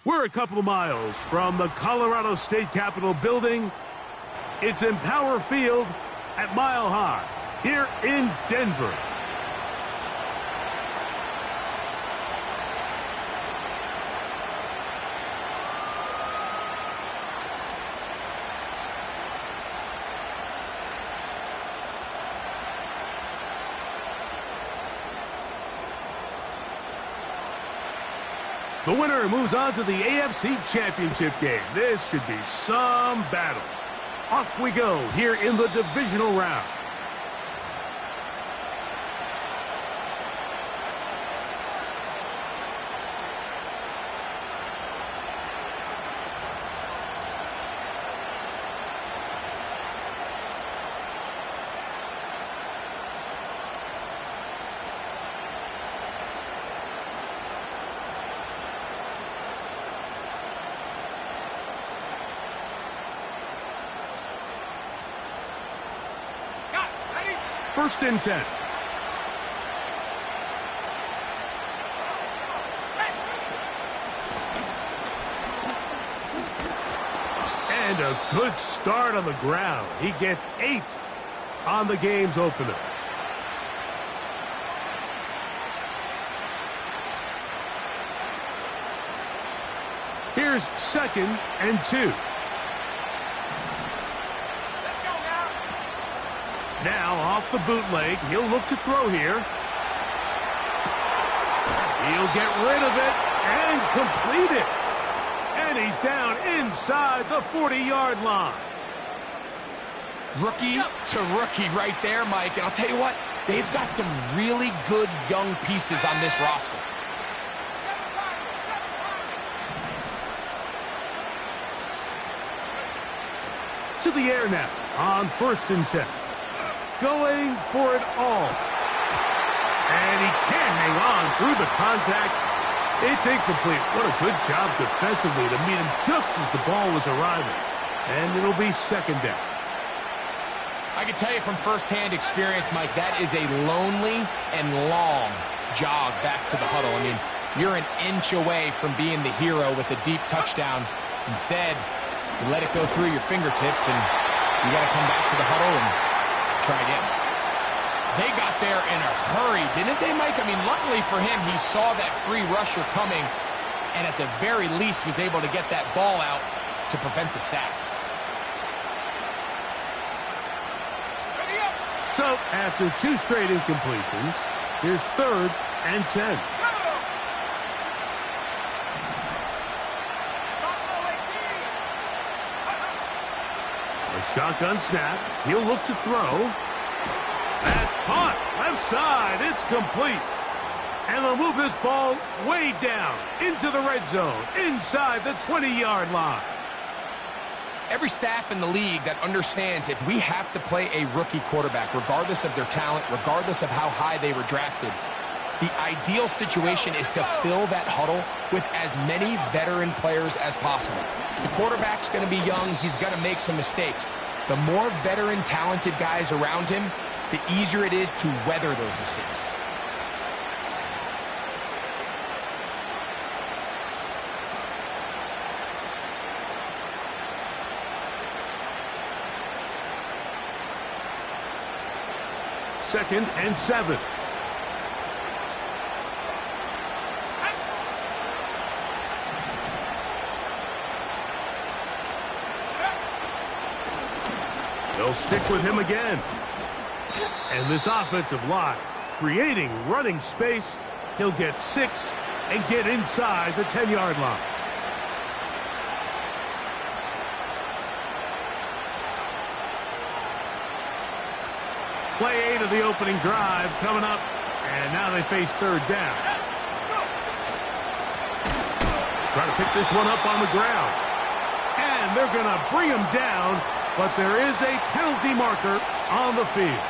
We're a couple of miles from the Colorado State Capitol building. It's Empower Field at Mile High here in Denver. The winner moves on to the AFC Championship game. This should be some battle. Off we go here in the divisional round. First and 10. And a good start on the ground. He gets 8 on the game's opener. Here's 2nd and 2. Now off the bootleg, he'll look to throw here. He'll get rid of it and complete it. And he's down inside the 40-yard line. Rookie to rookie right there, Mike. And I'll tell you what, they've got some really good young pieces on this roster. To the air now on 1st and 10. Going for it all. And he can't hang on through the contact. It's incomplete. What a good job defensively to meet him just as the ball was arriving. And it'll be 2nd down. I can tell you from firsthand experience, Mike, that is a lonely and long jog back to the huddle. I mean, you're an inch away from being the hero with a deep touchdown. Instead, you let it go through your fingertips, and you got to come back to the huddle and try again. They got there in a hurry, didn't they, Mike? I mean, luckily for him, he saw that free rusher coming and at the very least was able to get that ball out to prevent the sack. So, after 2 straight incompletions, here's 3rd and 10. Shotgun snap. He'll look to throw. That's caught. Left side. It's complete. And they'll move this ball way down into the red zone, inside the 20-yard line. Every staff in the league that understands if we have to play a rookie quarterback, regardless of their talent, regardless of how high they were drafted, the ideal situation is to fill that huddle with as many veteran players as possible. The quarterback's going to be young. He's going to make some mistakes. The more veteran, talented guys around him, the easier it is to weather those mistakes. Second and 7. They'll stick with him again. And this offensive line creating running space. He'll get 6 and get inside the 10-yard line. Play 8 of the opening drive coming up. And now they face 3rd down. Trying to pick this one up on the ground. And they're going to bring him down. But there is a penalty marker on the field.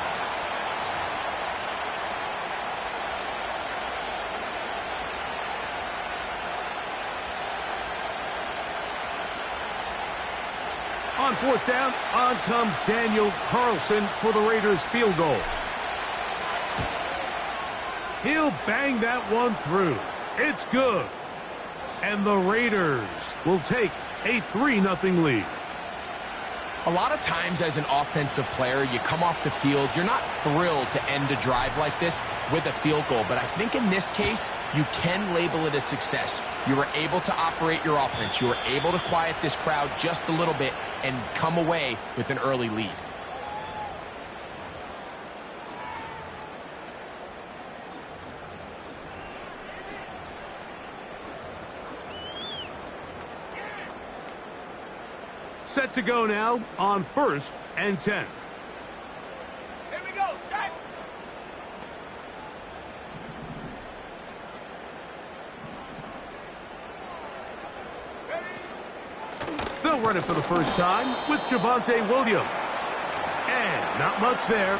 On 4th down, on comes Daniel Carlson for the Raiders field goal. He'll bang that one through. It's good. And the Raiders will take a 3-0 lead. A lot of times as an offensive player, you come off the field, you're not thrilled to end a drive like this with a field goal. But I think in this case, you can label it a success. You were able to operate your offense. You were able to quiet this crowd just a little bit and come away with an early lead. Set to go now on 1st and 10. Here we go, set. They'll run it for the first time with Javonte Williams. And not much there.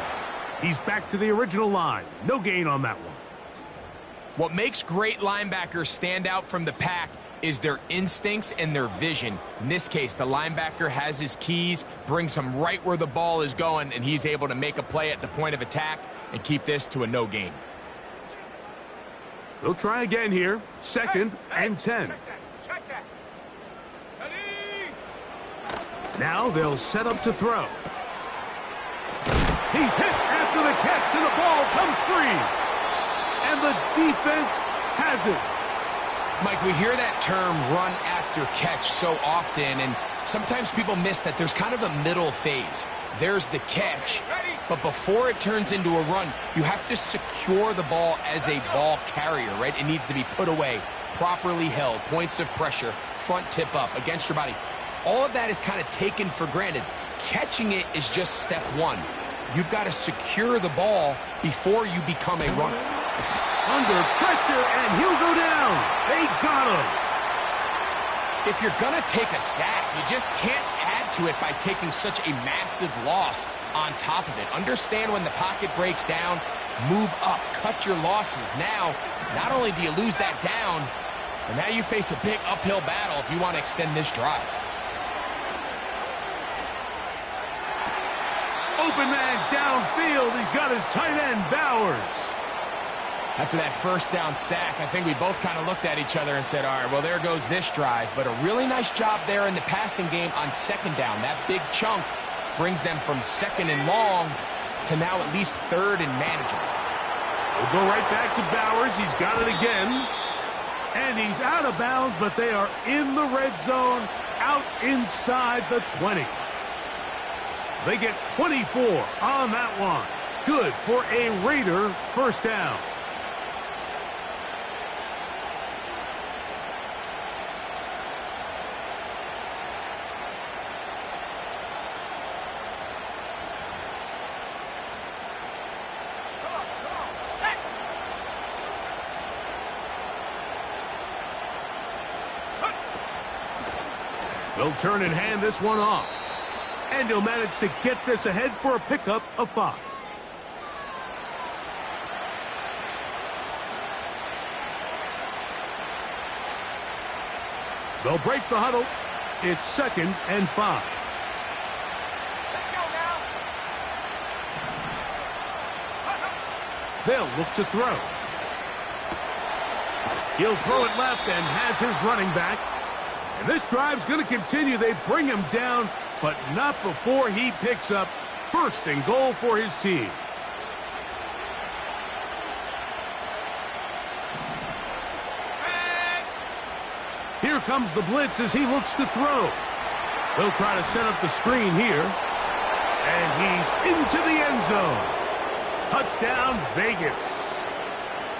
He's back to the original line. No gain on that one. What makes great linebackers stand out from the pack is their instincts and their vision. In this case, the linebacker has his keys, brings him right where the ball is going, and he's able to make a play at the point of attack and keep this to a no gain. They'll try again here. 2nd and 10. Check that. Ready? Now they'll set up to throw. He's hit after the catch, and the ball comes free. And the defense has it. Mike, we hear that term run after catch so often, and sometimes people miss that there's kind of a middle phase. There's the catch, but before it turns into a run, you have to secure the ball as a ball carrier, right? It needs to be put away, properly held, points of pressure, front tip up against your body. All of that is kind of taken for granted. Catching it is just step one. You've got to secure the ball before you become a runner. Under pressure, and he'll go down. They got him. If you're going to take a sack, you just can't add to it by taking such a massive loss on top of it. Understand when the pocket breaks down, move up, cut your losses. Now, not only do you lose that down, but now you face a big uphill battle if you want to extend this drive. Open man downfield. He's got his tight end, Bowers. After that first down sack, I think we both kind of looked at each other and said, all right, well, there goes this drive. But a really nice job there in the passing game on 2nd down. That big chunk brings them from 2nd and long to now at least 3rd and manageable. We'll go right back to Bowers. He's got it again. And he's out of bounds, but they are in the red zone, out inside the 20. They get 24 on that one. Good for a Raider first down. They'll turn and hand this one off. And he'll manage to get this ahead for a pickup of 5. They'll break the huddle. It's 2nd and 5. Let's go now. They'll look to throw. He'll throw it left and has his running back. And this drive's going to continue. They bring him down, but not before he picks up 1st and goal for his team. Here comes the blitz as he looks to throw. They'll try to set up the screen here. And he's into the end zone. Touchdown, Vegas.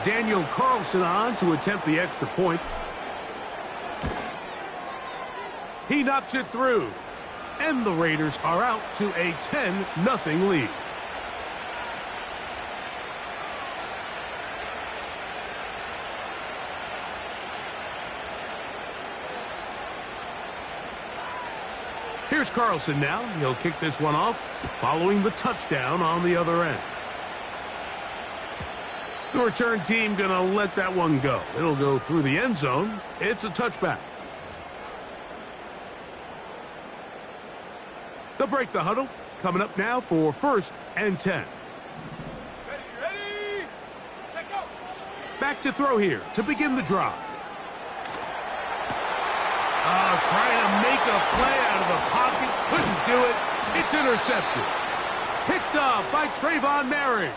Daniel Carlson on to attempt the extra point. He knocks it through. And the Raiders are out to a 10-0 lead. Here's Carlson now. He'll kick this one off, following the touchdown on the other end. The return team going to let that one go. It'll go through the end zone. It's a touchback. They'll break the huddle. Coming up now for 1st and 10. Ready? Check out. Back to throw here to begin the drive. Oh, trying to make a play out of the pocket. Couldn't do it. It's intercepted. Picked up by Trayvon Merrick.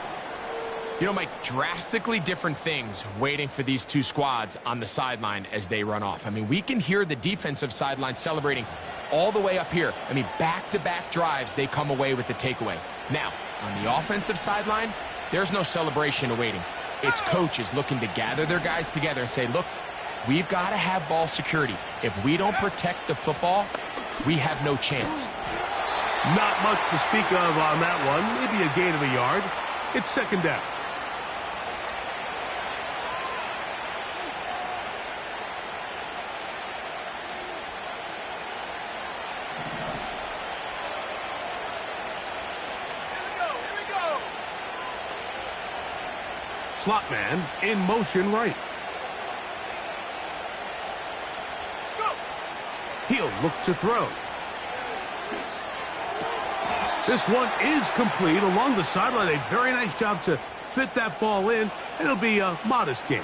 You know, Mike, drastically different things waiting for these two squads on the sideline as they run off. I mean, we can hear the defensive sideline celebrating all the way up here. I mean, back-to-back drives, they come away with the takeaway. Now, on the offensive sideline, there's no celebration awaiting. It's coaches looking to gather their guys together and say, look, we've got to have ball security. If we don't protect the football, we have no chance. Not much to speak of on that one. Maybe a gain of a yard. It's second down. Slot man in motion right. He'll look to throw. This one is complete along the sideline. A very nice job to fit that ball in. It'll be a modest gain.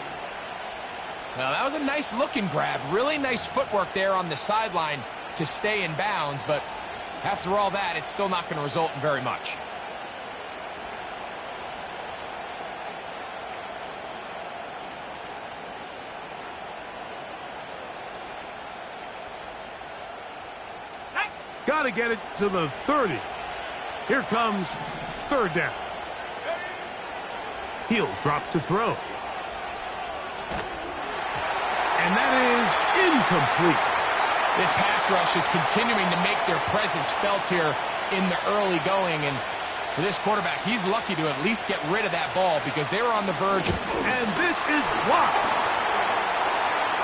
Now, that was a nice looking grab. Really nice footwork there on the sideline to stay in bounds, but after all that, it's still not going to result in very much. Got to get it to the 30. Here comes third down. He'll drop to throw. And that is incomplete. This pass rush is continuing to make their presence felt here in the early going. And for this quarterback, he's lucky to at least get rid of that ball because they were on the verge. And this is blocked.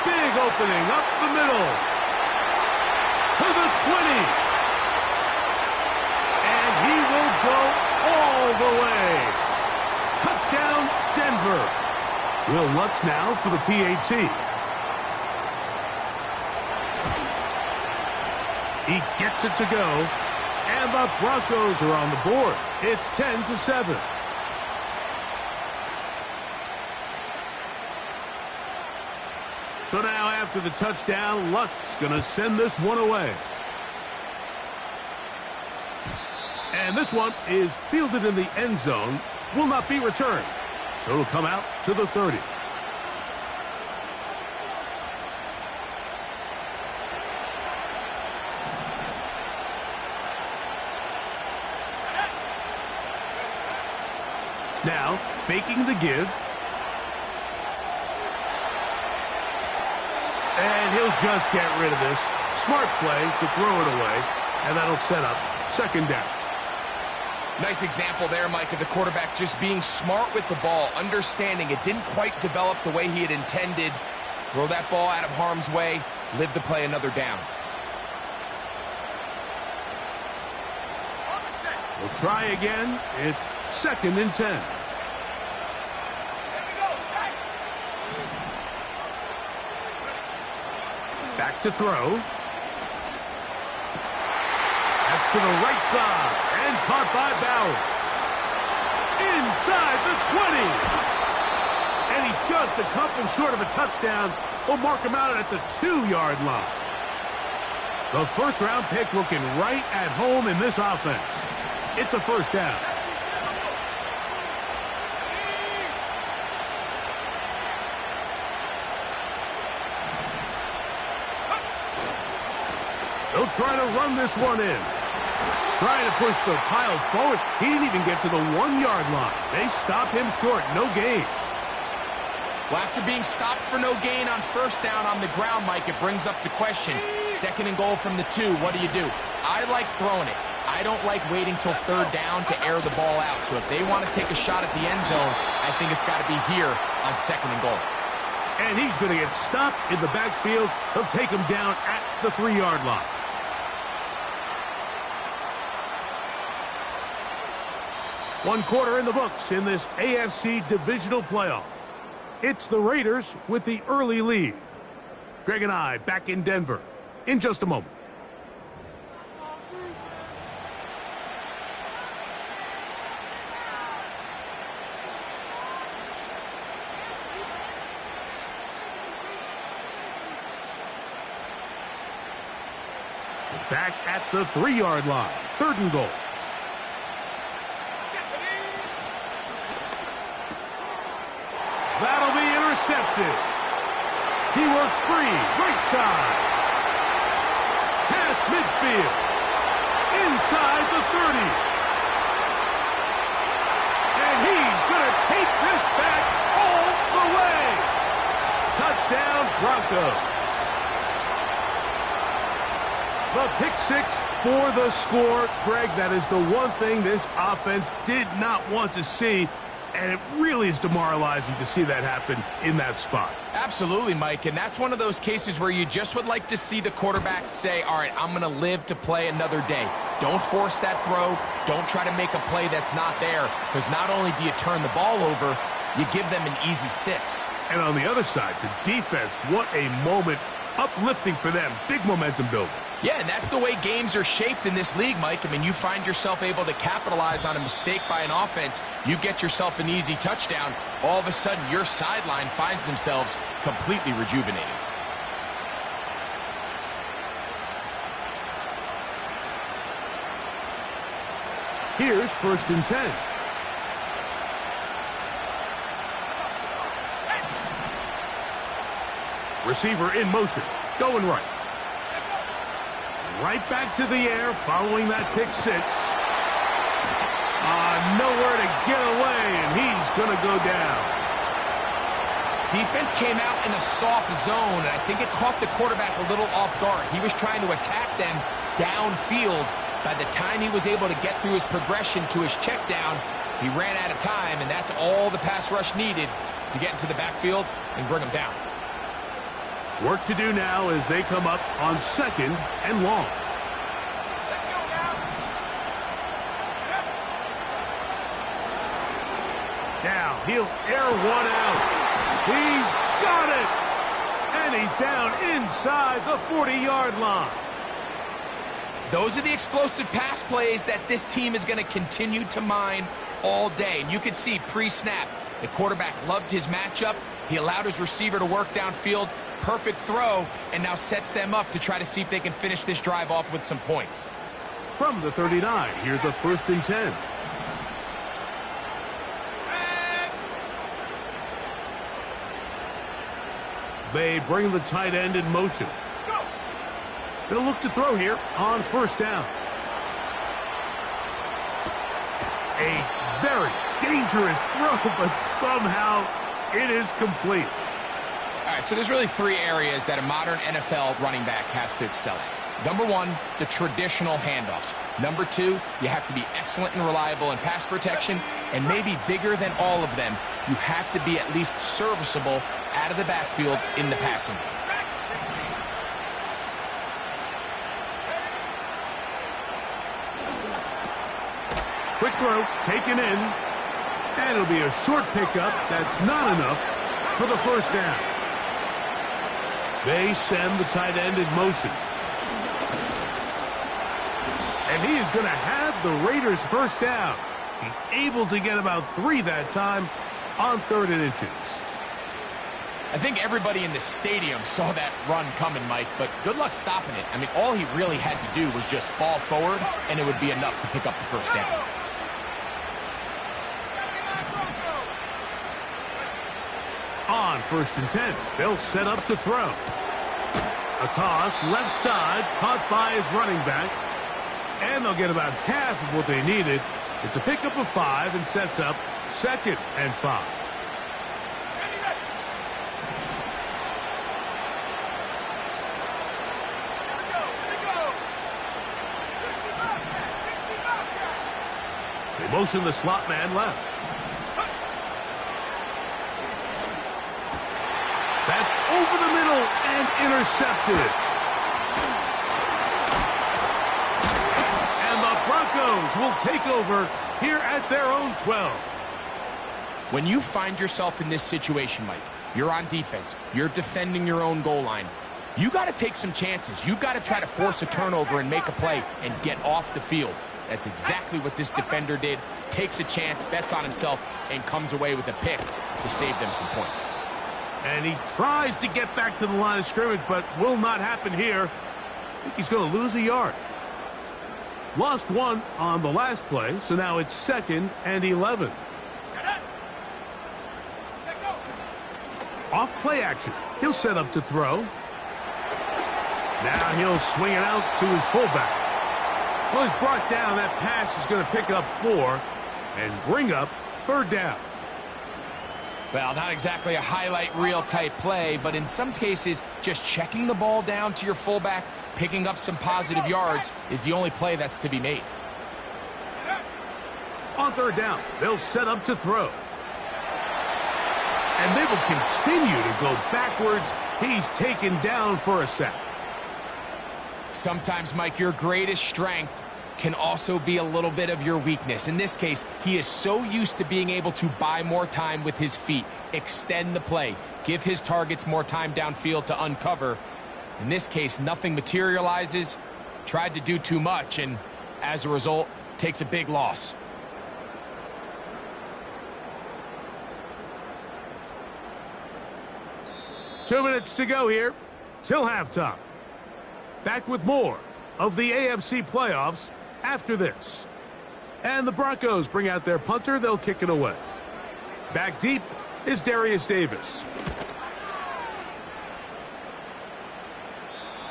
Big opening up the middle. To the 20. He will go all the way. Touchdown, Denver. Will Lutz now for the PAT. He gets it to go. And the Broncos are on the board. It's 10-7. So now after the touchdown, Lutz going to send this one away. And this one is fielded in the end zone. Will not be returned. So it'll come out to the 30. Now, faking the give. And he'll just get rid of this. Smart play to throw it away. And that'll set up second down. Nice example there, Mike, of the quarterback just being smart with the ball, understanding it didn't quite develop the way he had intended. Throw that ball out of harm's way, live to play another down. We'll try again. It's second and 10. Back to throw. That's to the right side. And caught by Bowers. Inside the 20. And he's just a couple short of a touchdown. We'll mark him out at the 2-yard line. The first-round pick looking right at home in this offense. It's a first down. They'll try to run this one in. Trying to push the pile forward. He didn't even get to the 1-yard line. They stopped him short. No gain. Well, after being stopped for no gain on first down on the ground, Mike, it brings up the question. Second and goal from the 2. What do you do? I like throwing it. I don't like waiting till third down to air the ball out. So if they want to take a shot at the end zone, I think it's got to be here on second and goal. And he's going to get stopped in the backfield. He'll take him down at the 3-yard line. One quarter in the books in this AFC Divisional playoff. It's the Raiders with the early lead. Greg and I back in Denver in just a moment. Back at the 3-yard line. 3rd and goal. That'll be intercepted. He works free. Right side. Past midfield. Inside the 30. And he's going to take this back all the way. Touchdown, Broncos. The pick 6 for the score. Greg, that is the one thing this offense did not want to see, and it really is demoralizing to see that happen in that spot. Absolutely, Mike, and that's one of those cases where you just would like to see the quarterback say, all right, I'm going to live to play another day. Don't force that throw. Don't try to make a play that's not there, because not only do you turn the ball over, you give them an easy 6. And on the other side, the defense, what a moment, uplifting for them, big momentum building. Yeah, and that's the way games are shaped in this league, Mike. I mean, you find yourself able to capitalize on a mistake by an offense. You get yourself an easy touchdown. All of a sudden, your sideline finds themselves completely rejuvenated. Here's 1st and 10. Receiver in motion, going right. Right back to the air following that pick 6. Nowhere to get away, and he's going to go down. Defense came out in a soft zone, and I think it caught the quarterback a little off guard. He was trying to attack them downfield. By the time he was able to get through his progression to his check down, he ran out of time, and that's all the pass rush needed to get into the backfield and bring him down. Work to do now as they come up on 2nd and long. Let's go now. Now he'll air one out. He's got it. And he's down inside the 40-yard line. Those are the explosive pass plays that this team is going to continue to mine all day. And you can see pre-snap, the quarterback loved his matchup. He allowed his receiver to work downfield. Perfect throw, and now sets them up to try to see if they can finish this drive off with some points. From the 39, here's a 1st and 10. They bring the tight end in motion. They'll look to throw here on 1st down. A very dangerous throw, but somehow it is complete. All right, so there's really 3 areas that a modern NFL running back has to excel at. Number 1, the traditional handoffs. Number 2, you have to be excellent and reliable in pass protection. And maybe bigger than all of them, you have to be at least serviceable out of the backfield in the passing game. Quick throw, taken in. And it'll be a short pickup. That's not enough for the 1st down. They send the tight end in motion. And he is going to have the Raiders' 1st down. He's able to get about 3 that time on 3rd and inches. I think everybody in the stadium saw that run coming, Mike, but good luck stopping it. I mean, all he really had to do was just fall forward, and it would be enough to pick up the 1st down. On 1st and 10, they'll set up to throw. A toss, left side, caught by his running back. And they'll get about half of what they needed. It's a pickup of 5 and sets up 2nd and 5. They motion the slot man left. That's over the middle and intercepted. And the Broncos will take over here at their own 12. When you find yourself in this situation, Mike, you're on defense, you're defending your own goal line, you got to take some chances. You've got to try to force a turnover and make a play and get off the field. That's exactly what this defender did. Takes a chance, bets on himself, and comes away with a pick to save them some points. And he tries to get back to the line of scrimmage, but will not happen here. He's going to lose a yard. Lost one on the last play, so now it's 2nd and 11. Off play action. He'll set up to throw. Now he'll swing it out to his fullback. Well, he's brought down. That pass is going to pick up 4 and bring up 3rd down. Well, not exactly a highlight reel type play, but in some cases, just checking the ball down to your fullback, picking up some positive yards is the only play that's to be made. On 3rd down, they'll set up to throw. And they will continue to go backwards. He's taken down for a sack. Sometimes, Mike, your greatest strength can also be a little bit of your weakness. In this case, he is so used to being able to buy more time with his feet, extend the play, give his targets more time downfield to uncover. In this case, nothing materializes, tried to do too much, and as a result, takes a big loss. Two minutes to go here till halftime. Back with more of the AFC playoffs after this. And the Broncos bring out their punter. They'll kick it away. Back deep is Darius Davis.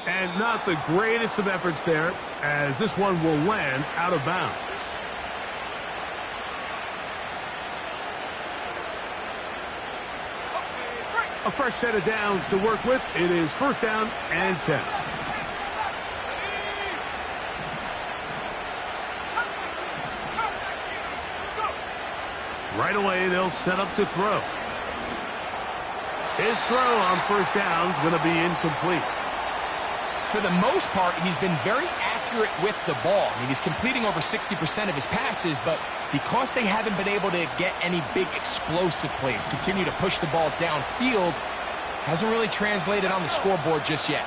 And not the greatest of efforts there, as this one will land out of bounds. A fresh set of downs to work with. It is 1st down and 10. Right away, they'll set up to throw. His throw on 1st down is going to be incomplete. For the most part, he's been very accurate with the ball. I mean, he's completing over 60% of his passes, but because they haven't been able to get any big explosive plays, continue to push the ball downfield, hasn't really translated on the scoreboard just yet.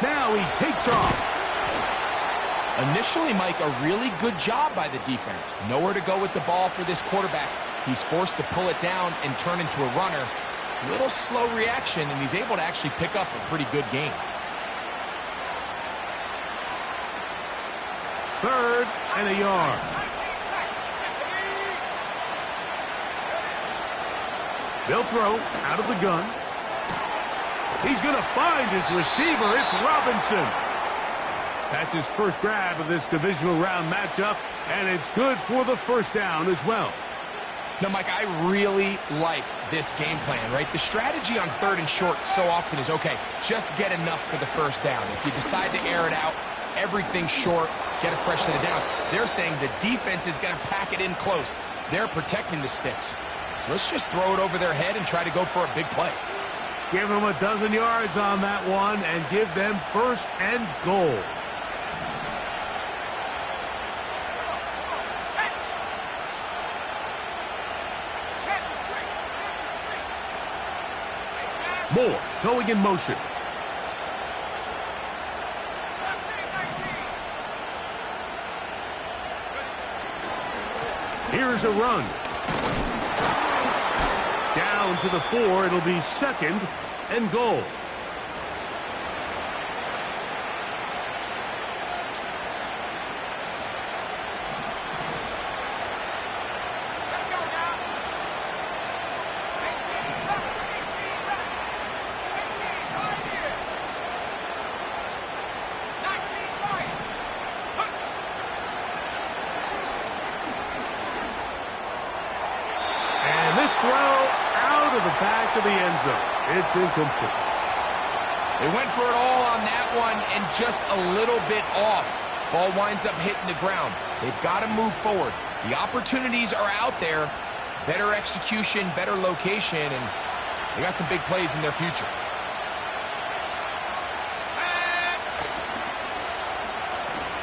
Now he takes off. Initially, Mike, a really good job by the defense. Nowhere to go with the ball for this quarterback. He's forced to pull it down and turn into a runner. Little slow reaction, and he's able to actually pick up a pretty good game. 3rd and a yard. They'll throw out of the gun. He's going to find his receiver. It's Robinson. That's his first grab of this divisional round matchup, and it's good for the 1st down as well. Now, Mike, I really like this game plan, right? The strategy on 3rd and short so often is, okay, just get enough for the 1st down. If you decide to air it out, everything short, get a fresh set of downs. They're saying the defense is going to pack it in close. They're protecting the sticks. So let's just throw it over their head and try to go for a big play. Give them a dozen yards on that one and give them 1st and goal. Moore going in motion. Here's a run. Down to the 4. It'll be 2nd and goal. Throw out of the back of the end zone. It's incomplete. They went for it all on that one and just a little bit off. Ball winds up hitting the ground. They've got to move forward. The opportunities are out there. Better execution, better location, and they got some big plays in their future.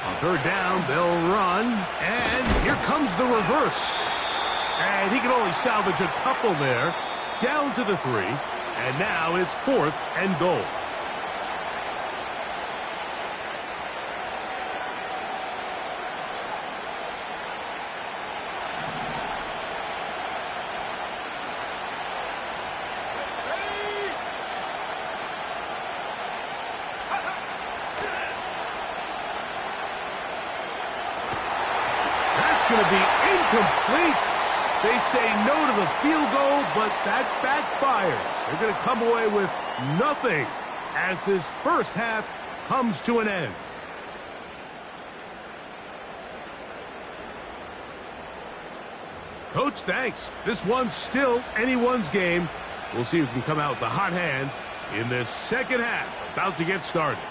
On 3rd down, they'll run, and here comes the reverse. And he can only salvage a couple there. Down to the 3. And now it's 4th and goal. incomplete. They say no to the field goal, but that backfires. They're going to come away with nothing as this first half comes to an end. Coach, thanks. This one's still anyone's game. We'll see who can come out with the hot hand in this second half. About to get started.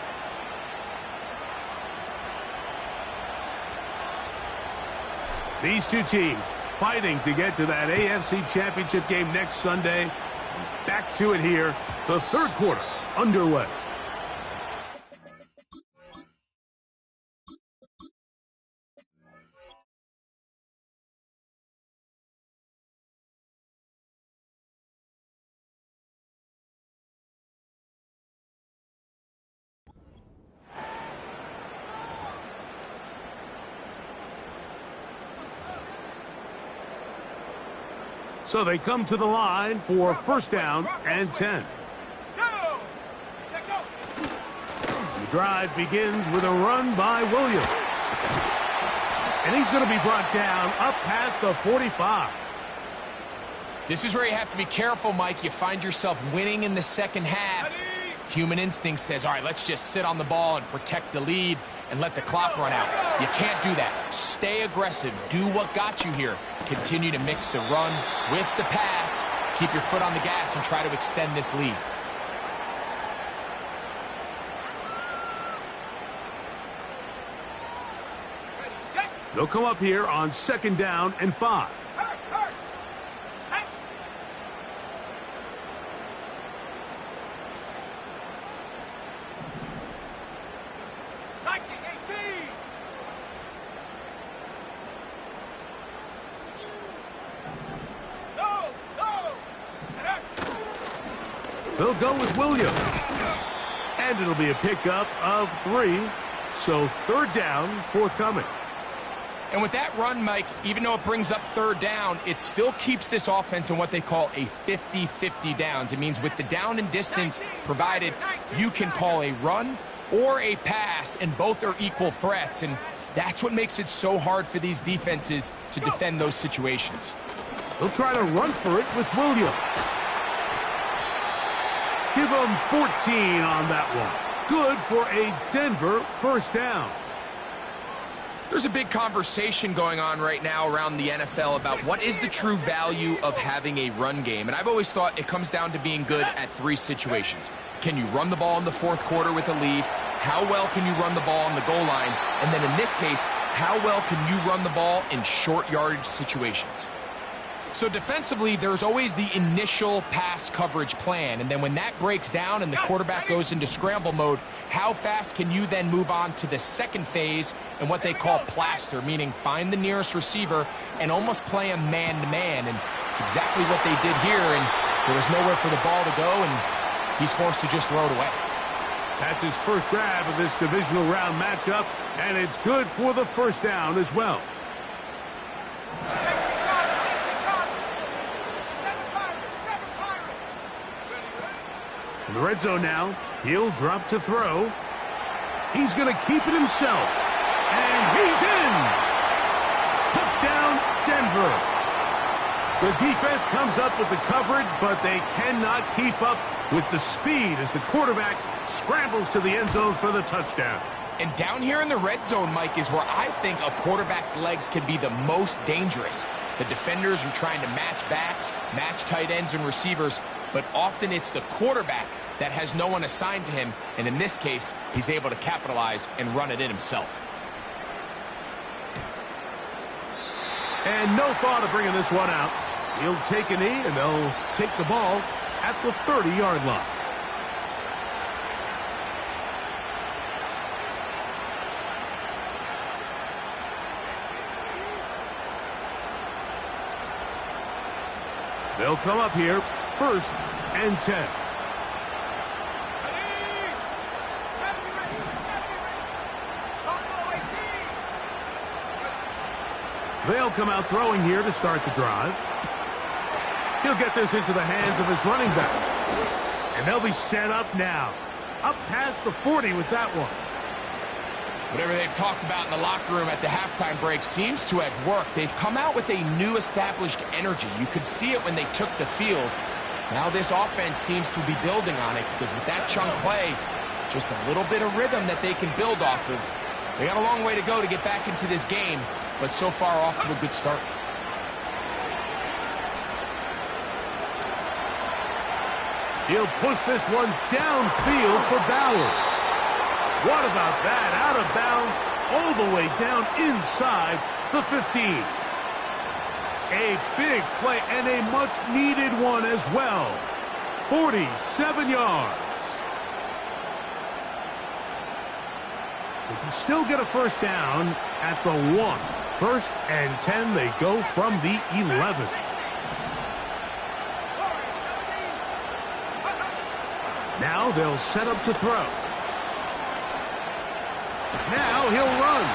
These two teams fighting to get to that AFC Championship game next Sunday. Back to it here. The third quarter underway. So they come to the line for first down and 10. The drive begins with a run by Williams. And he's going to be brought down up past the 45. This is where you have to be careful, Mike. You find yourself winning in the second half. Human instinct says, all right, let's just sit on the ball and protect the lead and let the clock run out. You can't do that. Stay aggressive. Do what got you here. Continue to mix the run with the pass. Keep your foot on the gas and try to extend this lead. They'll come up here on second down and 5. They'll go with Williams. And it'll be a pickup of 3. So third down forthcoming. And with that run, Mike, even though it brings up third down, it still keeps this offense in what they call a 50-50 downs. It means with the down and distance provided, you can call a run or a pass, and both are equal threats. And that's what makes it so hard for these defenses to defend those situations. They'll try to run for it with Williams. Give them 14 on that one. Good for a Denver first down. There's a big conversation going on right now around the NFL about what is the true value of having a run game. And I've always thought it comes down to being good at 3 situations. Can you run the ball in the fourth quarter with a lead? How well can you run the ball on the goal line? And then in this case, how well can you run the ball in short yardage situations? So defensively, there's always the initial pass coverage plan. And then when that breaks down and the quarterback goes into scramble mode, how fast can you then move on to the second phase and what they call plaster, meaning find the nearest receiver and almost play him man-to-man. And it's exactly what they did here, and there was nowhere for the ball to go, and he's forced to just throw it away. That's his first grab of this divisional round matchup, and it's good for the first down as well. In the red zone now, he'll drop to throw. He's going to keep it himself. And he's in! Touchdown, Denver. The defense comes up with the coverage, but they cannot keep up with the speed as the quarterback scrambles to the end zone for the touchdown. And down here in the red zone, Mike, is where I think a quarterback's legs can be the most dangerous. The defenders are trying to match backs, match tight ends and receivers, but often it's the quarterback that has no one assigned to him, and in this case, he's able to capitalize and run it in himself. And no thought of bringing this one out. He'll take a knee, and they'll take the ball at the 30-yard line. They'll come up here, first and 10. They'll come out throwing here to start the drive. He'll get this into the hands of his running back. And they'll be set up now. Up past the 40 with that one. Whatever they've talked about in the locker room at the halftime break seems to have worked. They've come out with a new established energy. You could see it when they took the field. Now this offense seems to be building on it because with that chunk play, just a little bit of rhythm that they can build off of. They got a long way to go to get back into this game, but so far off to a good start. He'll push this one downfield for Bowers. What about that? Out of bounds, all the way down inside the 15. A big play and a much-needed one as well. 47 yards. They can still get a first down at the 1. 1st and 10, they go from the 11. Now they'll set up to throw. Now he'll run.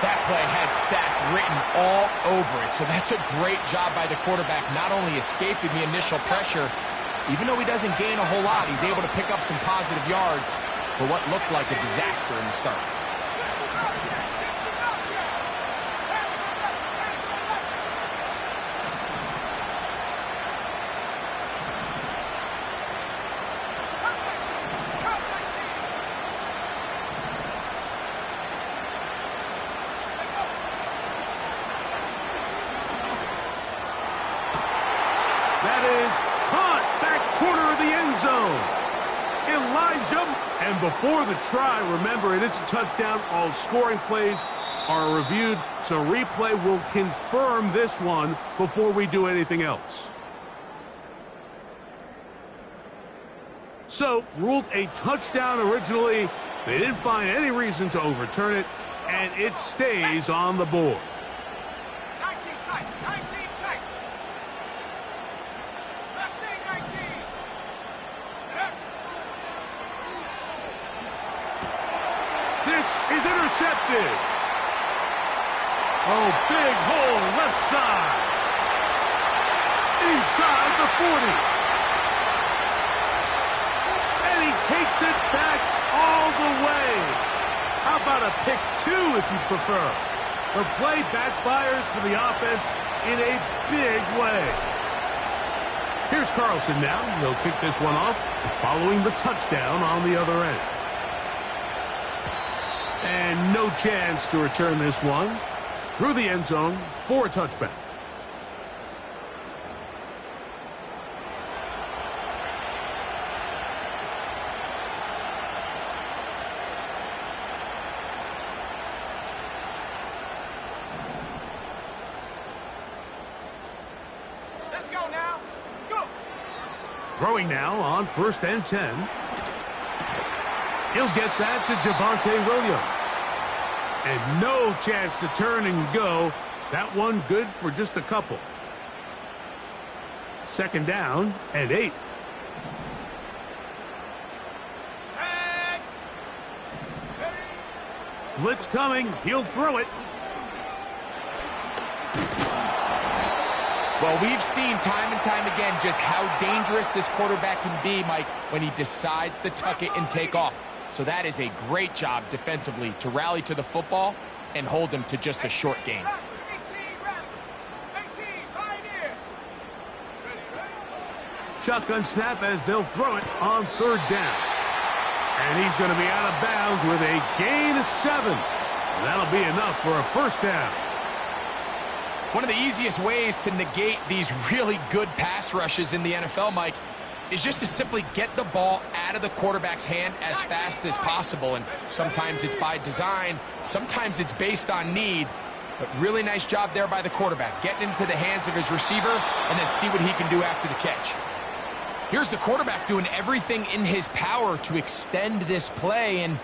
That play had sack written all over it, so that's a great job by the quarterback, not only escaping the initial pressure, even though he doesn't gain a whole lot, he's able to pick up some positive yards for what looked like a disaster in the start. That is caught back corner of the end zone. Elijah. And before the try, remember, it is a touchdown. All scoring plays are reviewed, so replay will confirm this one before we do anything else. So, ruled a touchdown originally. They didn't find any reason to overturn it, and it stays on the board. 19 tight, 19 tight. Left thing, 19. This is intercepted. Oh, big hole left side. Inside the 40. And he takes it back all the way. How about a pick 2 if you prefer? The play backfires for the offense in a big way. Here's Carlson now. He'll kick this one off following the touchdown on the other end. And no chance to return this one through the end zone for a touchback. Let's go now. Go. Throwing now on 1st and 10. He'll get that to Javonte Williams. And no chance to turn and go. That one good for just a couple. 2nd down and 8. Set. Blitz coming. He'll throw it. Well, we've seen time and time again just how dangerous this quarterback can be, Mike, when he decides to tuck it and take off. So that is a great job defensively to rally to the football and hold him to just a short gain. 18, rally. 18, pioneer. Ready. Shotgun snap as they'll throw it on 3rd down. And he's going to be out of bounds with a gain of 7. And that'll be enough for a 1st down. One of the easiest ways to negate these really good pass rushes in the NFL, Mike, is just to simply get the ball out of the quarterback's hand as fast as possible. And sometimes it's by design, sometimes it's based on need. But really nice job there by the quarterback, getting into the hands of his receiver and then see what he can do after the catch. Here's the quarterback doing everything in his power to extend this play, and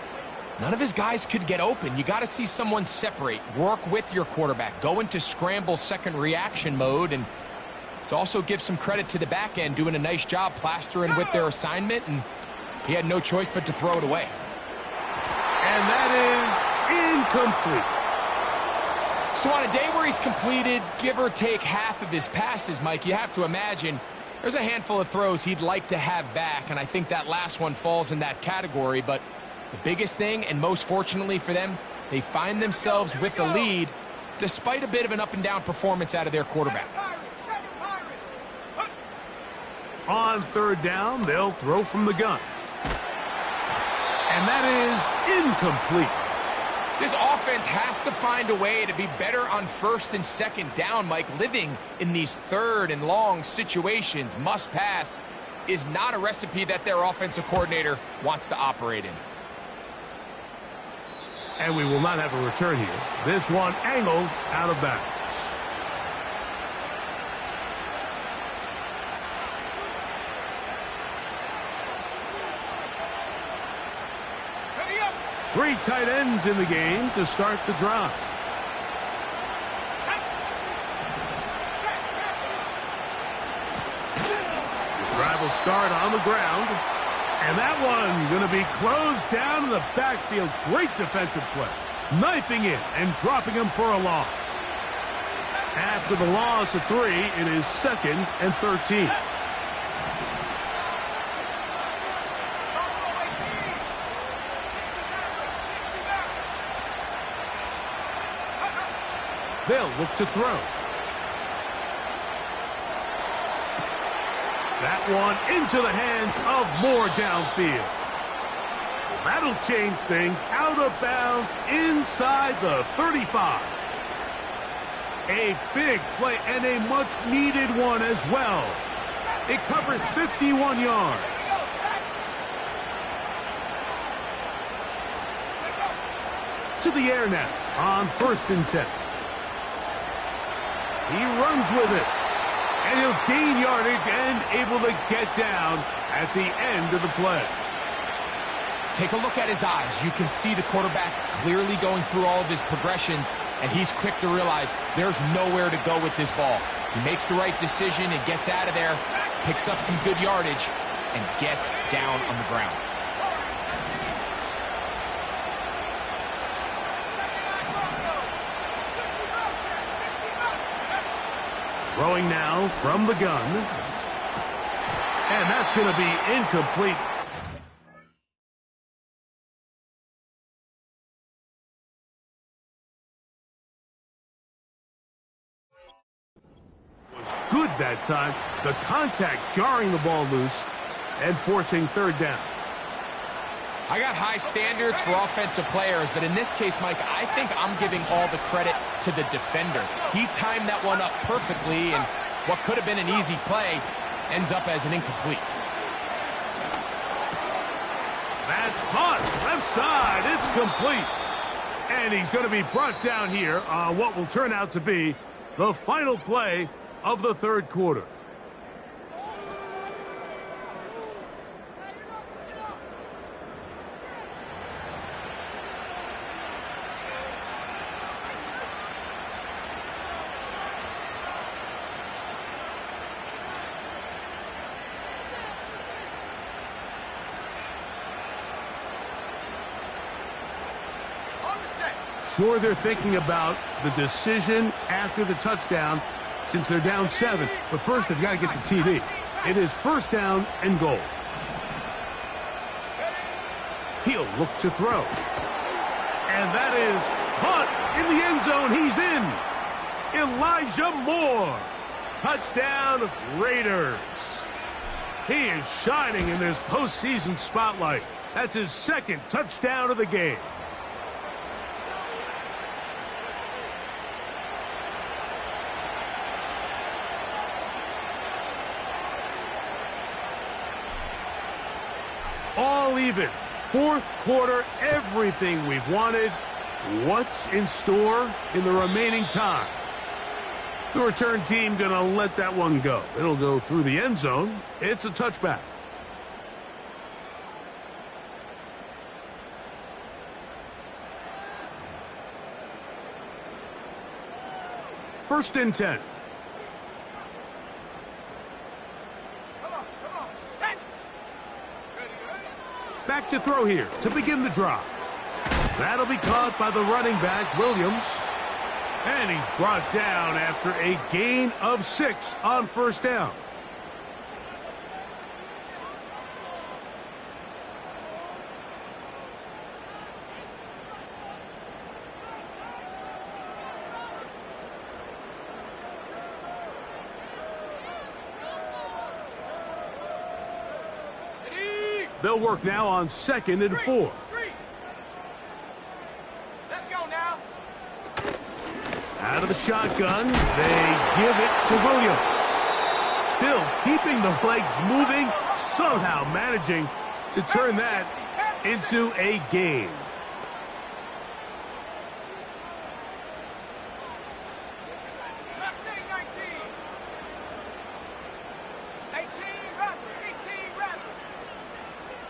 none of his guys could get open. You got to see someone separate, work with your quarterback, go into scramble second reaction mode, and let's also give some credit to the back end doing a nice job plastering with their assignment, and he had no choice but to throw it away. And that is incomplete. So on a day where he's completed, give or take half of his passes, Mike, you have to imagine there's a handful of throws he'd like to have back, and I think that last one falls in that category, but The biggest thing, and most fortunately for them, they find themselves with a lead despite a bit of an up-and-down performance out of their quarterback. On third down, they'll throw from the gun. And that is incomplete. This offense has to find a way to be better on first and second down, Mike. Living in these third and long situations, must pass, is not a recipe that their offensive coordinator wants to operate in. And we will not have a return here. This one angled out of bounds. Three tight ends in the game to start the drive. The drive will start on the ground. And that one going to be closed down in the backfield. Great defensive play. Knifing it and dropping him for a loss. After the loss of 3, it is 2nd and 13. They'll look to throw. That one into the hands of Moore downfield. That'll change things. Out of bounds inside the 35. A big play and a much-needed one as well. It covers 51 yards. To the air now on 1st and 10. He runs with it. And he'll gain yardage and able to get down at the end of the play. Take a look at his eyes. You can see the quarterback clearly going through all of his progressions, and he's quick to realize there's nowhere to go with this ball. He makes the right decision and gets out of there, picks up some good yardage, and gets down on the ground. Throwing now from the gun. And that's going to be incomplete. Was good that time. The contact jarring the ball loose and forcing 3rd down. I got high standards for offensive players, but in this case, Mike, I think I'm giving all the credit to the defender. He timed that one up perfectly, and what could have been an easy play ends up as an incomplete. That's caught. Left side. It's complete. And he's going to be brought down here on what will turn out to be the final play of the 3rd quarter. Sure, they're thinking about the decision after the touchdown since they're down 7. But first, they've got to get the TD. It is 1st down and goal. He'll look to throw. And that is caught in the end zone. He's in. Elijah Moore. Touchdown, Raiders. He is shining in this postseason spotlight. That's his 2nd touchdown of the game. All even. 4th quarter, everything we've wanted. What's in store in the remaining time? The return team going to let that one go. It'll go through the end zone. It's a touchback. First and 10. Back to throw here to begin the drive. That'll be caught by the running back, Williams. And he's brought down after a gain of 6 on 1st down. They'll work now on 2nd and 4. Let's go now. Out of the shotgun, they give it to Williams. Still keeping the legs moving, somehow managing to turn that into a gain. Last thing, 19. 18 rather.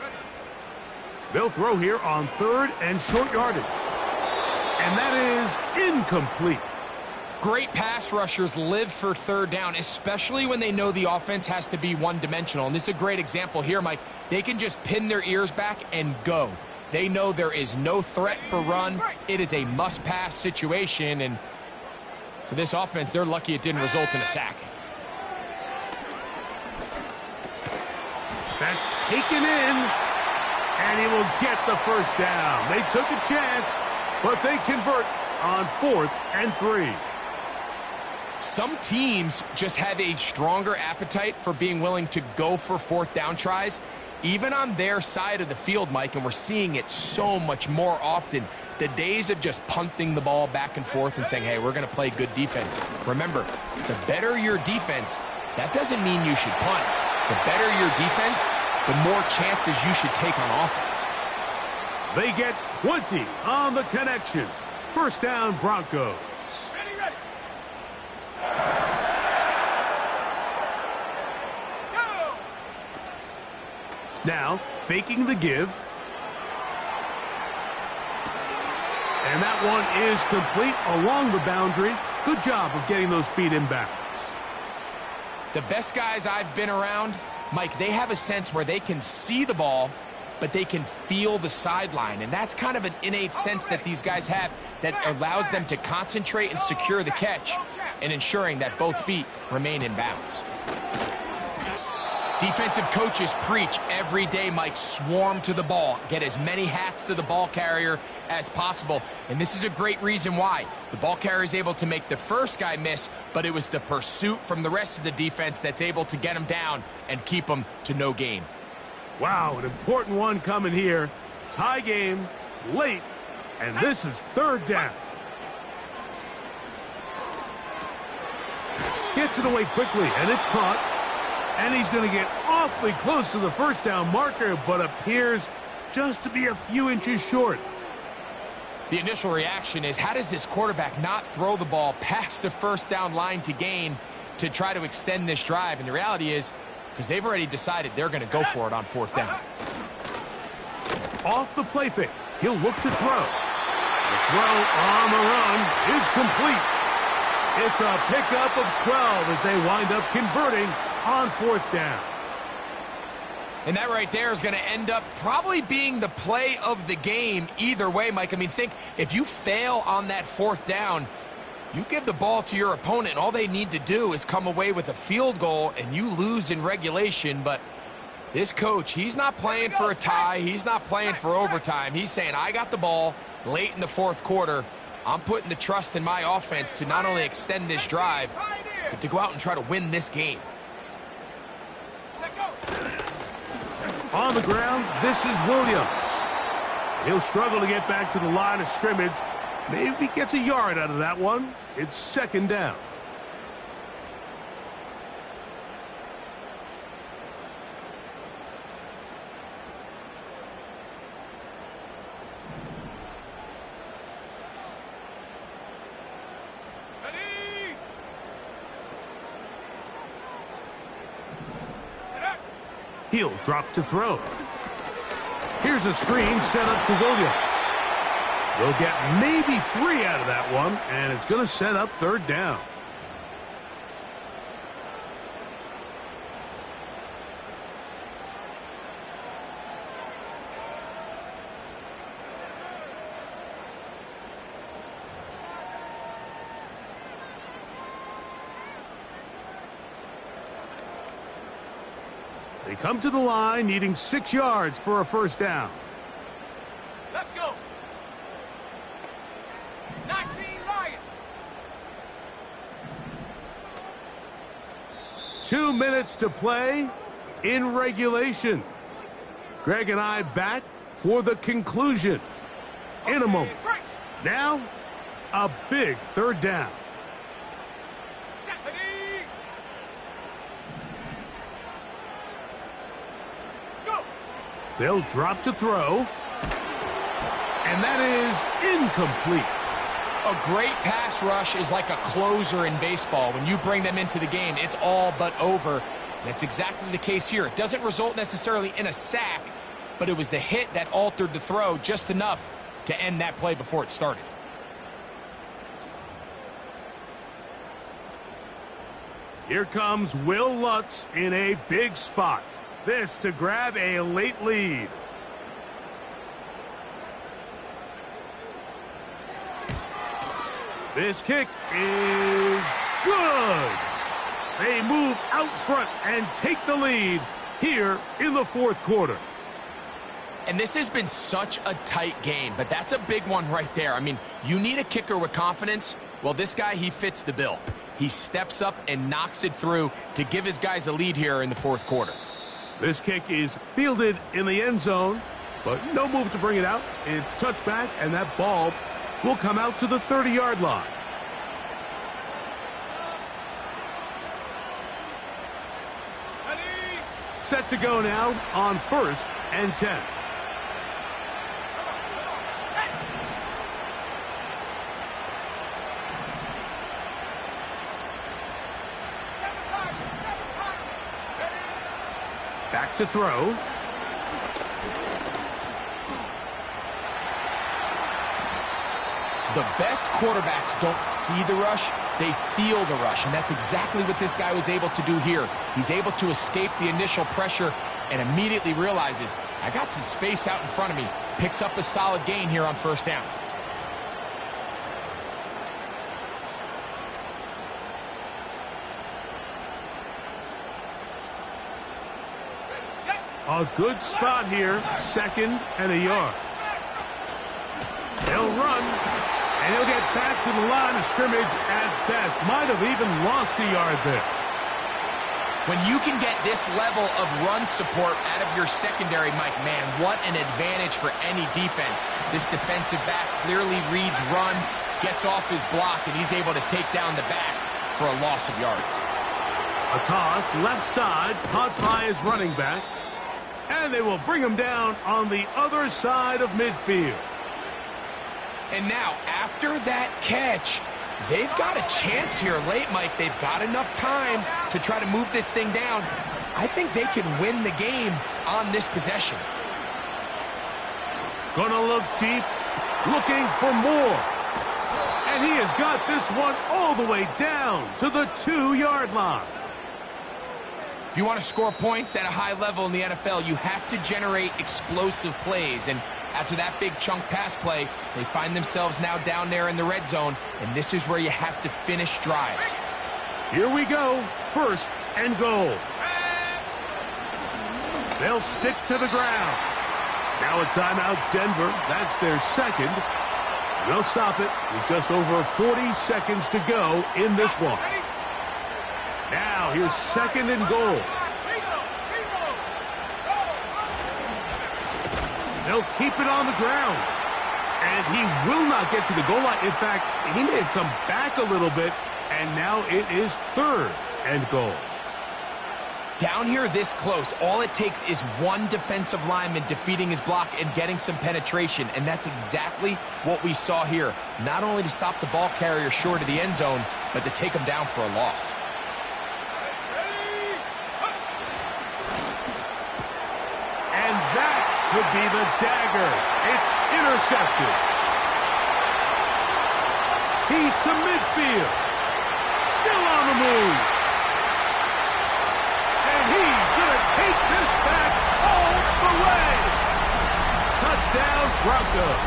Ready. They'll throw here on 3rd and short yardage. And that is incomplete. Great pass rushers live for 3rd down, especially when they know the offense has to be one-dimensional. And this is a great example here, Mike. They can just pin their ears back and go. They know there is no threat for run. It is a must-pass situation, and for this offense, they're lucky it didn't result in a sack. That's taken in, and he will get the first down. They took a chance, but they convert on 4th and 3. Some teams just have a stronger appetite for being willing to go for 4th down tries, even on their side of the field, Mike, and we're seeing it so much more often. The days of just punting the ball back and forth and saying, hey, we're going to play good defense. Remember, the better your defense, that doesn't mean you should punt. The better your defense, the more chances you should take on offense. They get 20 on the connection. First down, Broncos. Ready. Go. Now, faking the give. And that one is complete along the boundary. Good job of getting those feet in bounds. The best guys I've been around, Mike, they have a sense where they can see the ball, but they can feel the sideline. And that's kind of an innate sense that these guys have that allows them to concentrate and secure the catch and ensuring that both feet remain in bounds. Defensive coaches preach every day, Mike, swarm to the ball. Get as many hats to the ball carrier as possible. And this is a great reason why. The ball carrier is able to make the first guy miss, but it was the pursuit from the rest of the defense that's able to get him down and keep him to no gain. Wow, an important one coming here. Tie game, late, and this is 3rd down. Gets it away quickly, and it's caught. And he's going to get awfully close to the first down marker, but appears just to be a few inches short. The initial reaction is, how does this quarterback not throw the ball past the first down line to gain to try to extend this drive? And the reality is, because they've already decided they're going to go for it on 4th down. Off the play fake, he'll look to throw. The throw on the run is complete. It's a pickup of 12 as they wind up converting on 4th down. And that right there is going to end up probably being the play of the game either way, Mike. I mean, think if you fail on that 4th down, you give the ball to your opponent, and all they need to do is come away with a field goal, and you lose in regulation. But this coach, he's not playing for a tie. He's not playing for overtime. He's saying, I got the ball late in the 4th quarter. I'm putting the trust in my offense to not only extend this drive, but to go out and try to win this game. On the ground, this is Williams. He'll struggle to get back to the line of scrimmage. Maybe gets a yard out of that one. It's 2nd down. Ready. He'll drop to throw. Here's a screen set up to Williams. They'll get maybe 3 out of that one, and it's going to set up 3rd down. They come to the line needing 6 yards for a first down. Let's go. 19 Lions. 2 minutes to play in regulation. Greg and I back for the conclusion in a moment. Now, a big third down. They'll drop to throw. And that is incomplete. A great pass rush is like a closer in baseball. When you bring them into the game, it's all but over. That's exactly the case here. It doesn't result necessarily in a sack, but it was the hit that altered the throw just enough to end that play before it started. Here comes Will Lutz in a big spot. This to grab a late lead. This kick is good. They move out front and take the lead here in the fourth quarter. And this has been such a tight game, but that's a big one right there. I mean, you need a kicker with confidence. Well, this guy, he fits the bill. He steps up and knocks it through to give his guys a lead here in the fourth quarter. This kick is fielded in the end zone, but no move to bring it out. It's touchback, and that ball will come out to the 30-yard line. Set to go now on 1st and 10. Back to throw. The best quarterbacks don't see the rush, they feel the rush, and that's exactly what this guy was able to do here. He's able to escape the initial pressure and immediately realizes, I got some space out in front of me. Picks up a solid gain here on 1st down. A good spot here, 2nd and a yard. He'll run, and he'll get back to the line of scrimmage at best. Might have even lost a yard there. When you can get this level of run support out of your secondary, Mike, man, what an advantage for any defense. This defensive back clearly reads run, gets off his block, and he's able to take down the back for a loss of yards. A toss, left side, caught by his running back. And they will bring him down on the other side of midfield. And now, after that catch, they've got a chance here late, Mike. They've got enough time to try to move this thing down. I think they can win the game on this possession. Gonna look deep, looking for more. And he has got this one all the way down to the 2-yard line. If you want to score points at a high level in the NFL, you have to generate explosive plays. And after that big chunk pass play, they find themselves now down there in the red zone, and this is where you have to finish drives. Here we go, 1st and goal. They'll stick to the ground. Now a timeout, Denver. That's their 2nd. They'll stop it with just over 40 seconds to go in this one. Now, here's 2nd and goal. They'll keep it on the ground. And he will not get to the goal line. In fact, he may have come back a little bit, and now it is 3rd and goal. Down here this close, all it takes is one defensive lineman defeating his block and getting some penetration, and that's exactly what we saw here. Not only to stop the ball carrier short of the end zone, but to take him down for a loss. Would be the dagger. It's intercepted. He's to midfield. Still on the move. And he's going to take this back all the way. Touchdown, Broncos.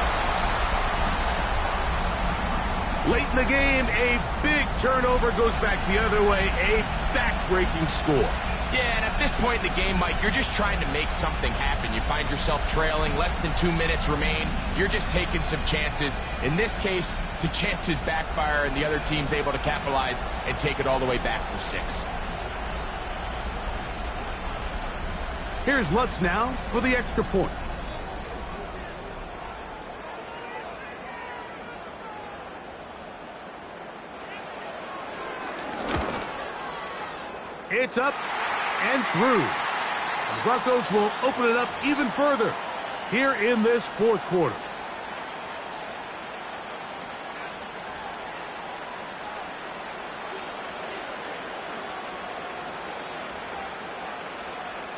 Late in the game, a big turnover goes back the other way. A back-breaking score. Yeah, and at this point in the game, Mike, you're just trying to make something happen. You find yourself trailing, less than 2 minutes remain. You're just taking some chances. In this case, the chances backfire, and the other team's able to capitalize and take it all the way back for 6. Here's Lutz now for the extra point. It's up and through. And the Broncos will open it up even further here in this fourth quarter.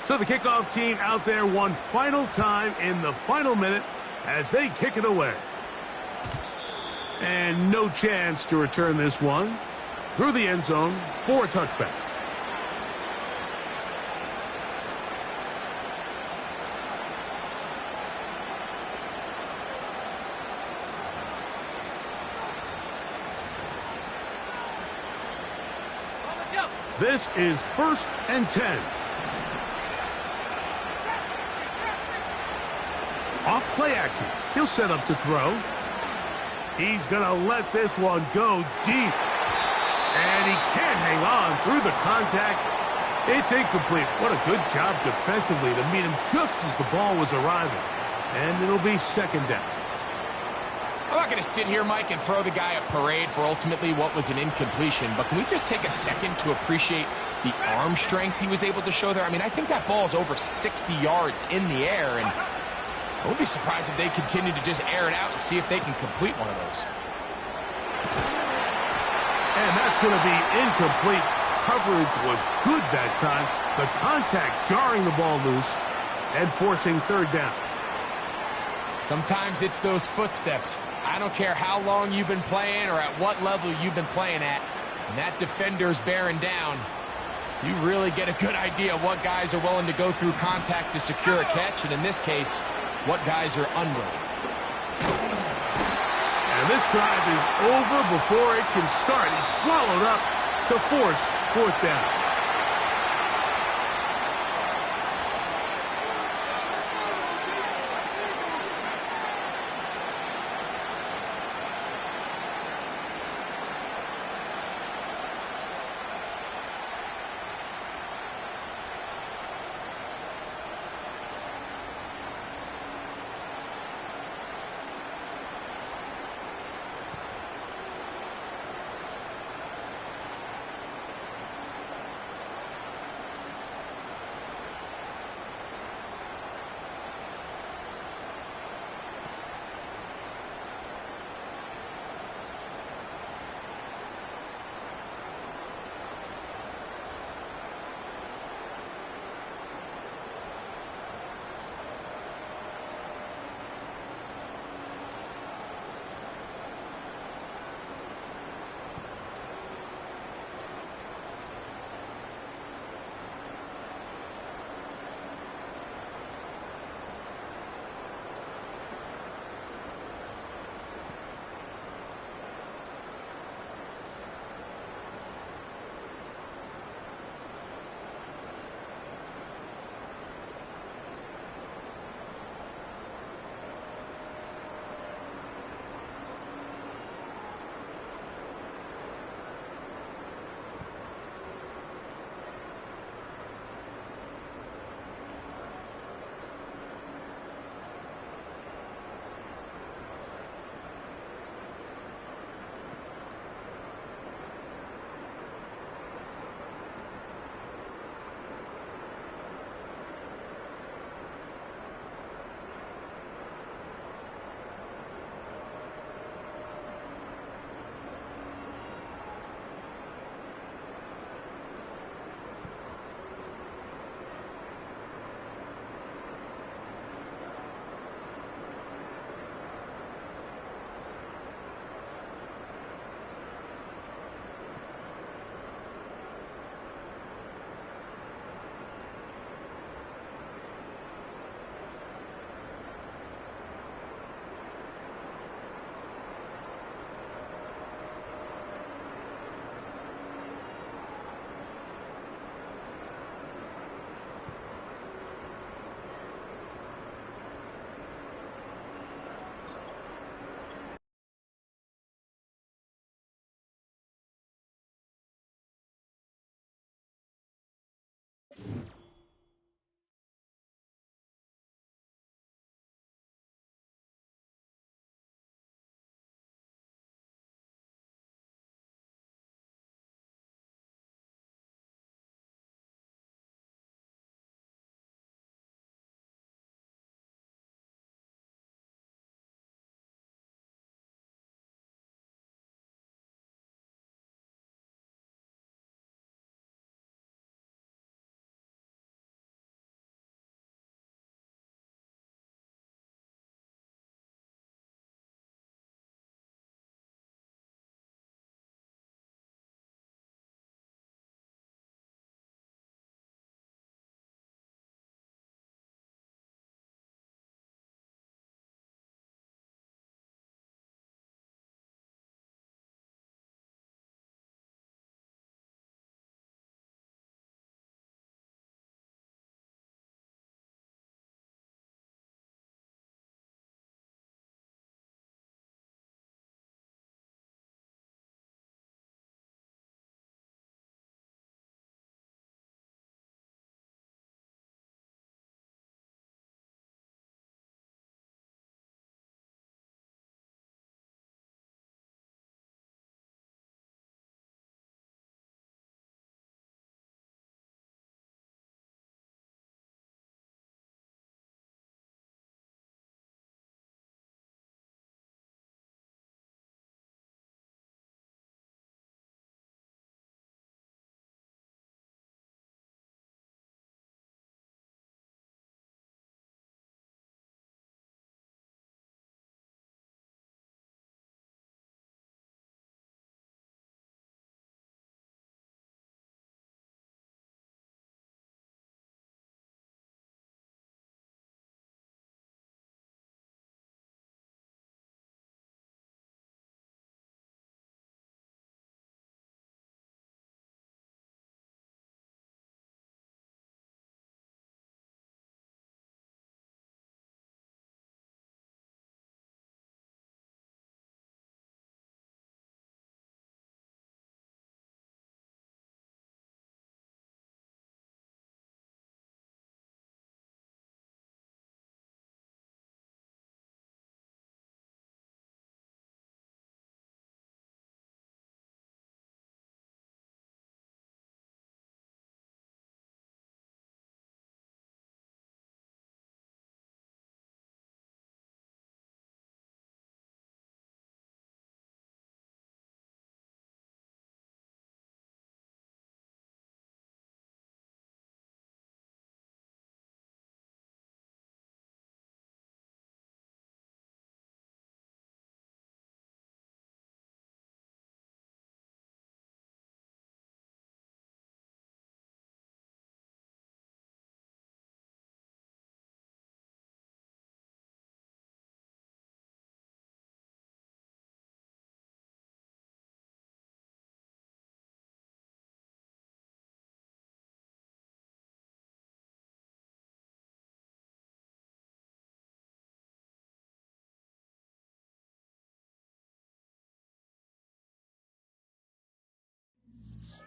So the kickoff team out there one final time in the final minute as they kick it away. And no chance to return this one through the end zone for a touchback. This is 1st and 10. Off play action. He'll set up to throw. He's going to let this one go deep. And he can't hang on through the contact. It's incomplete. What a good job defensively to meet him just as the ball was arriving. And it'll be 2nd down. I'm not going to sit here, Mike, and throw the guy a parade for ultimately what was an incompletion, but can we just take a second to appreciate the arm strength he was able to show there? I mean, I think that ball is over 60 yards in the air, and I wouldn't be surprised if they continue to just air it out and see if they can complete one of those. And that's going to be incomplete. Coverage was good that time. The contact jarring the ball loose and forcing 3rd down. Sometimes it's those footsteps. I don't care how long you've been playing or at what level you've been playing at. When that defender's bearing down, you really get a good idea of what guys are willing to go through contact to secure a catch, and in this case, what guys are unwilling. And this drive is over before it can start. He's swallowed up to force 4th down.